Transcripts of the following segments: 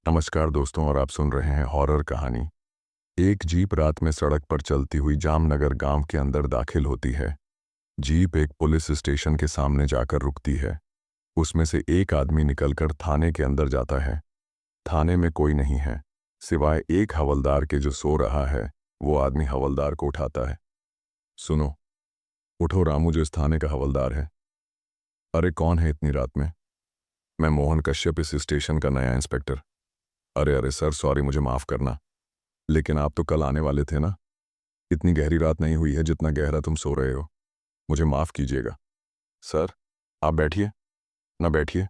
नमस्कार दोस्तों, और आप सुन रहे हैं हॉरर कहानी। एक जीप रात में सड़क पर चलती हुई जामनगर गांव के अंदर दाखिल होती है। जीप एक पुलिस स्टेशन के सामने जाकर रुकती है। उसमें से एक आदमी निकलकर थाने के अंदर जाता है। थाने में कोई नहीं है सिवाय एक हवलदार के जो सो रहा है। वो आदमी हवलदार को उठाता है। सुनो, उठो रामू, जो इस थाने का हवलदार है। अरे कौन है इतनी रात में? मैं मोहन कश्यप, इस स्टेशन का नया इंस्पेक्टर। अरे अरे सर, सॉरी, मुझे माफ़ करना। लेकिन आप तो कल आने वाले थे ना। इतनी गहरी रात नहीं हुई है जितना गहरा तुम सो रहे हो। मुझे माफ़ कीजिएगा। सर, आप बैठिए। ना बैठिए।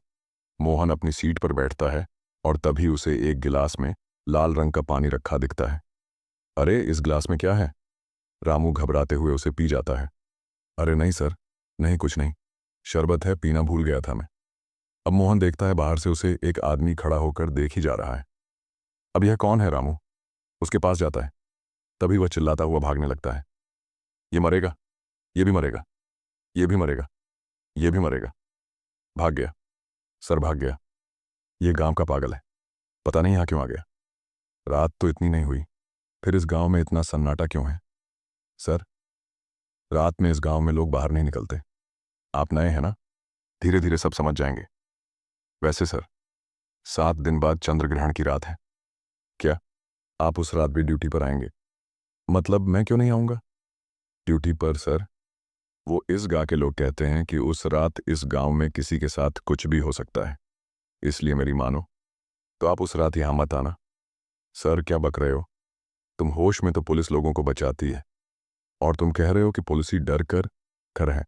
मोहन अपनी सीट पर बैठता है और तभी उसे एक गिलास में लाल रंग का पानी रखा दिखता है। अरे इस गिलास में क्या है? रामू घबराते हुए उसे पी जाता है। अरे नहीं सर, नहीं, कुछ नहीं। शरबत है, पीना भूल गया था मैं। अब मोहन देखता है बाहर से उसे एक आदमी खड़ा होकर देख ही जा रहा है। अब यह कौन है? रामू उसके पास जाता है। तभी वह चिल्लाता हुआ भागने लगता है। ये मरेगा, ये भी मरेगा, ये भी मरेगा, ये भी मरेगा। भाग गया। सर भाग गया। ये गांव का पागल है। पता नहीं यहाँ क्यों आ गया। रात तो इतनी नहीं हुई, फिर इस गांव में इतना सन्नाटा क्यों है? सर, रात में इस गांव में लोग बाहर नहीं निकलते। आप नए हैं ना, धीरे धीरे सब समझ जाएंगे। वैसे सर, 7 दिन बाद चंद्र ग्रहण की रात है। क्या आप उस रात भी ड्यूटी पर आएंगे? मतलब मैं क्यों नहीं आऊँगा ड्यूटी पर? सर, वो इस गाँव के लोग कहते हैं कि उस रात इस गांव में किसी के साथ कुछ भी हो सकता है। इसलिए मेरी मानो तो आप उस रात यहाँ मत आना। सर क्या बक रहे हो? तुम होश में तो पुलिस लोगों को बचाती है, और तुम कह रहे हो कि पुलिस ही डर कर खर है।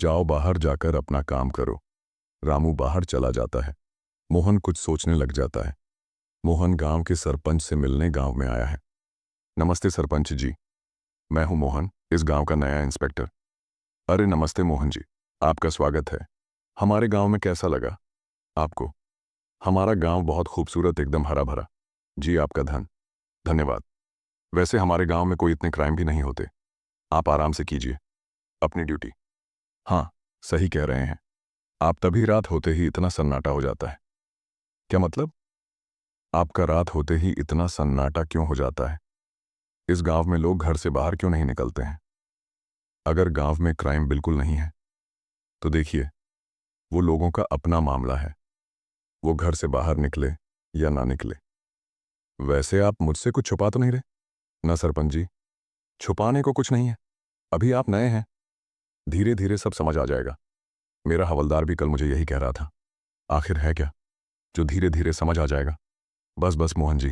जाओ बाहर जाकर अपना काम करो। रामू बाहर चला जाता है। मोहन कुछ सोचने लग जाता है। मोहन गांव के सरपंच से मिलने गांव में आया है। नमस्ते सरपंच जी, मैं हूं मोहन, इस गांव का नया इंस्पेक्टर। अरे नमस्ते मोहन जी, आपका स्वागत है। हमारे गांव में कैसा लगा आपको? हमारा गांव बहुत खूबसूरत, एकदम हरा भरा। जी आपका धन्यवाद। वैसे हमारे गांव में कोई इतने क्राइम भी नहीं होते। आप आराम से कीजिए अपनी ड्यूटी। हाँ, सही कह रहे हैं आप। तभी रात होते ही इतना सन्नाटा हो जाता है। क्या मतलब? आपका रात होते ही इतना सन्नाटा क्यों हो जाता है? इस गांव में लोग घर से बाहर क्यों नहीं निकलते हैं? अगर गांव में क्राइम बिल्कुल नहीं है तो देखिए, वो लोगों का अपना मामला है। वो घर से बाहर निकले या ना निकले। वैसे आप मुझसे कुछ छुपा तो नहीं रहे ना सरपंच जी? छुपाने को कुछ नहीं है। अभी आप नए हैं, धीरे धीरे सब समझ आ जाएगा। मेरा हवलदार भी कल मुझे यही कह रहा था। आखिर है क्या जो धीरे धीरे समझ आ जाएगा? बस बस मोहन जी,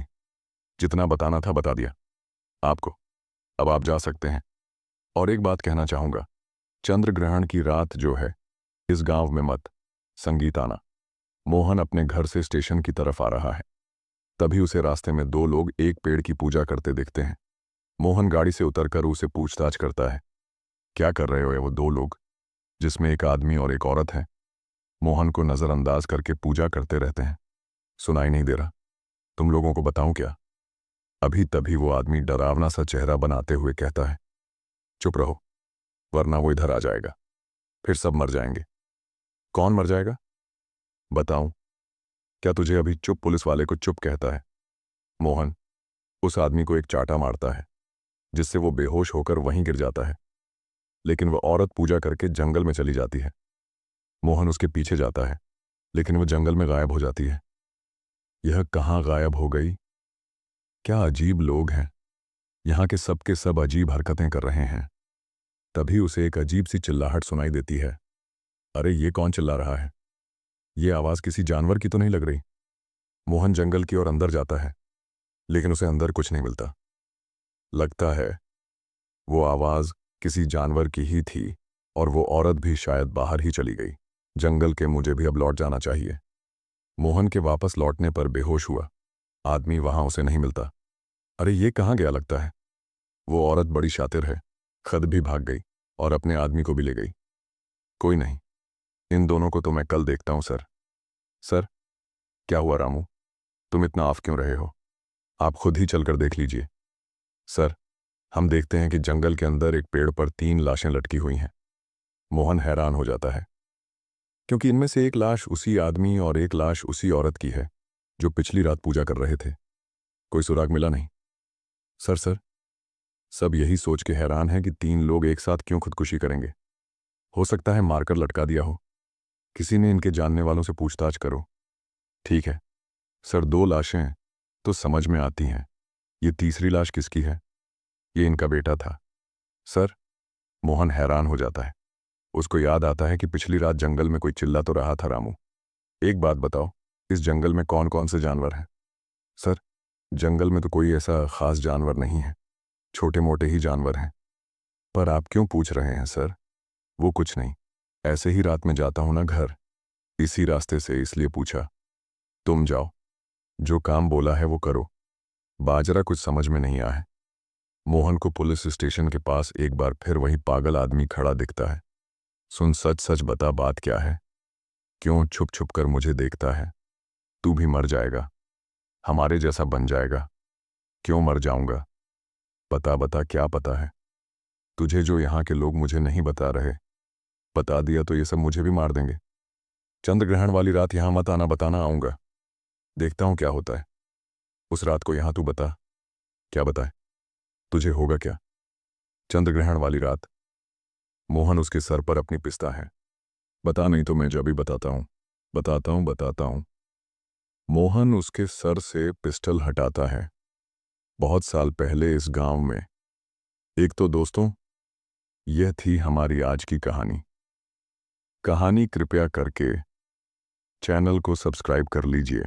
जितना बताना था बता दिया आपको। अब आप जा सकते हैं। और एक बात कहना चाहूंगा, चंद्र ग्रहण की रात जो है, इस गांव में मत संगीत आना। मोहन अपने घर से स्टेशन की तरफ आ रहा है। तभी उसे रास्ते में दो लोग एक पेड़ की पूजा करते दिखते हैं। मोहन गाड़ी से उतरकर उसे पूछताछ करता है। क्या कर रहे हो ये वो दो लोग, जिसमें एक आदमी और एक औरत है? मोहन को नजरअंदाज करके पूजा करते रहते हैं। सुनाई नहीं दे रहा? तुम लोगों को बताऊं क्या? अभी तभी वो आदमी डरावना सा चेहरा बनाते हुए कहता है, चुप रहो, वरना वो इधर आ जाएगा। फिर सब मर जाएंगे। कौन मर जाएगा? बताऊं? क्या तुझे अभी चुप पुलिस वाले को चुप कहता है? मोहन उस आदमी को एक चाटा मारता है, जिससे वो बेहोश होकर वहीं गिर जाता है। लेकिन वह औरत पूजा करके जंगल में चली जाती है। मोहन उसके पीछे जाता है, लेकिन वह जंगल में गायब हो जाती है। यह कहाँ गायब हो गई? क्या अजीब लोग हैं। यहाँ के सब अजीब हरकतें कर रहे हैं। तभी उसे एक अजीब सी चिल्लाहट सुनाई देती है। अरे ये कौन चिल्ला रहा है? ये आवाज़ किसी जानवर की तो नहीं लग रही? मोहन जंगल की ओर अंदर जाता है, लेकिन उसे अंदर कुछ नहीं मिलता। लगता है वो आवाज़ किसी जानवर की ही थी, और वो औरत भी शायद बाहर ही चली गई। जंगल के मुझे भी अब लौट जाना चाहिए। मोहन के वापस लौटने पर बेहोश हुआ आदमी वहां उसे नहीं मिलता। अरे ये कहाँ गया? लगता है वो औरत बड़ी शातिर है, खुद भी भाग गई और अपने आदमी को भी ले गई। कोई नहीं, इन दोनों को तो मैं कल देखता हूं। सर, सर, क्या हुआ रामू? तुम इतना आफ क्यों रहे हो? आप खुद ही चलकर देख लीजिए। सर, हम देखते हैं कि जंगल के अंदर एक पेड़ पर 3 लाशें लटकी हुई हैं। मोहन हैरान हो जाता है, क्योंकि इनमें से एक लाश उसी आदमी और एक लाश उसी औरत की है जो पिछली रात पूजा कर रहे थे। कोई सुराग मिला नहीं। सर, सब यही सोच के हैरान है कि 3 लोग एक साथ क्यों खुदकुशी करेंगे। हो सकता है मारकर लटका दिया हो। किसी ने इनके जानने वालों से पूछताछ करो। ठीक है सर, 2 लाशें तो समझ में आती हैं। ये तीसरी लाश किसकी है? ये इनका बेटा था। सर, मोहन हैरान हो जाता है। उसको याद आता है कि पिछली रात जंगल में कोई चिल्ला तो रहा था। रामू, एक बात बताओ, इस जंगल में कौन कौन से जानवर हैं? सर, जंगल में तो कोई ऐसा खास जानवर नहीं है, छोटे मोटे ही जानवर हैं। पर आप क्यों पूछ रहे हैं सर? वो कुछ नहीं, ऐसे ही रात में जाता हूं ना घर, इसी रास्ते से, इसलिए पूछा। तुम जाओ, जो काम बोला है वो करो। बाजरा कुछ समझ में नहीं आया है। मोहन को पुलिस स्टेशन के पास एक बार फिर वही पागल आदमी खड़ा दिखता है। सुन, सच सच बता, बात क्या है? क्यों छुप छुप कर मुझे देखता है? तू भी मर जाएगा, हमारे जैसा बन जाएगा। क्यों मर जाऊंगा? बता बता, क्या पता है तुझे जो यहाँ के लोग मुझे नहीं बता रहे? बता दिया तो ये सब मुझे भी मार देंगे। चंद्र ग्रहण वाली रात यहाँ मत आना, बताना आऊंगा। देखता हूँ क्या होता है। उस रात को यहाँ तू बता। क्या बताए? तुझे होगा क्या? चंद्र ग्रहण वाली रात। मोहन उसके सर पर अपनी पिसता है। बता, नहीं तो मैं जब भी बताता हूँ। बताता हूँ। मोहन उसके सर से पिस्टल हटाता है। बहुत साल पहले इस गांव में। एक तो दोस्तों, यह थी हमारी आज की कहानी। कृपया करके चैनल को सब्सक्राइब कर लीजिए।